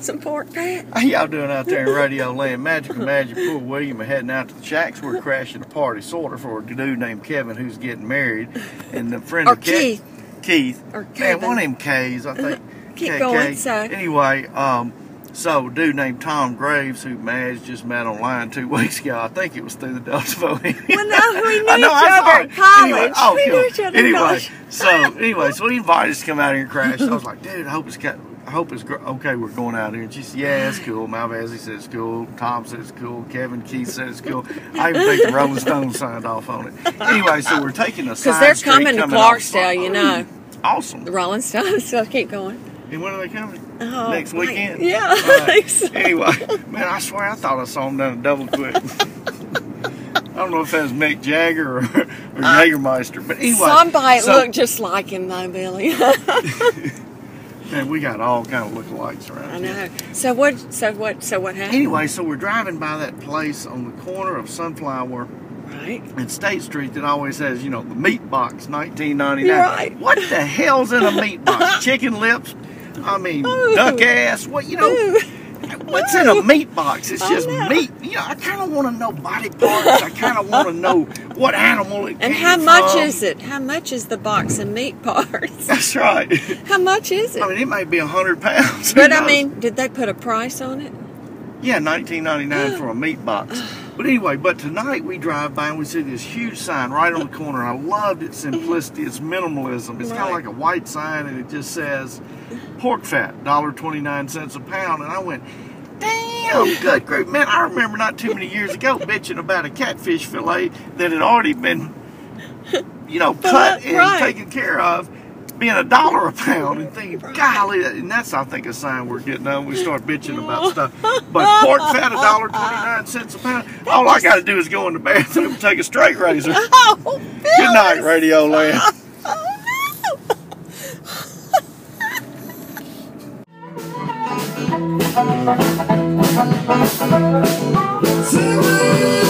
some pork fat? How y'all doing out there in Radio Land? Magic and Magic Poor William are heading out to the shacks. We're crashing a party, sort of, for a dude named Kevin who's getting married. And the friend of Keith. Keith. Or Kevin. Man, one of them K's, I think. Keep going, so. Anyway, so a dude named Tom Graves, who Madge just met online 2 weeks ago, I think it was through the Delta vote. Well, no, we knew each other at college. Anyway, we knew each other at college. So he invited us to come out here and crash. I was like, dude, I hope it's okay. We're going out here. And she said, yeah, it's cool. Malvazzi said it's cool. Tom said it's cool. Kevin Keith said it's cool. I even think the Rolling Stones signed off on it. Anyway, so we're taking a side because they're street coming to Clarksdale, you know. Awesome. The Rolling Stones. So keep going. And when are they coming? Oh, next weekend? Yeah, right. I think so. Anyway, man, I swear I thought I saw him down a double quick. I don't know if that was Mick Jagger or Jägermeister, but anyway. Somebody looked just like him, though, Billy. Man, we got all kind of lookalikes around I here. know. So what happened? Anyway, so we're driving by that place on the corner of Sunflower Right. and State Street that always has, you know, the meat box, 1999. Right. What the hell's in a meat box? Chicken lips? I mean, duck ass? What, you know? Ooh. What's in a meat box? It's just know. meat. You know, I kind of want to know body parts. I kind of want to know what animal it came And how much from. is it? How much is the box of meat parts? That's right. How much is it? I mean, it may be 100 pounds. Who But I knows? mean, did they put a price on it? Yeah, $19.99 for a meat box. But anyway, but tonight we drive by and we see this huge sign right on the corner. I loved its simplicity, its minimalism. It's kind of Right. like a white sign and it just says pork fat, $1.29 a pound. And I went, damn, good group. Man, I remember not too many years ago bitching about a catfish fillet that had already been, you know, cut and Right. taken care of, being $1 a pound, and thinking, golly, and that's, I think, a sign we're getting on. We start bitching about stuff. But pork fat, $1.29 a pound. All I got to do is go in the bathroom and take a straight razor. Oh, Good night, Radio Land. Oh, no.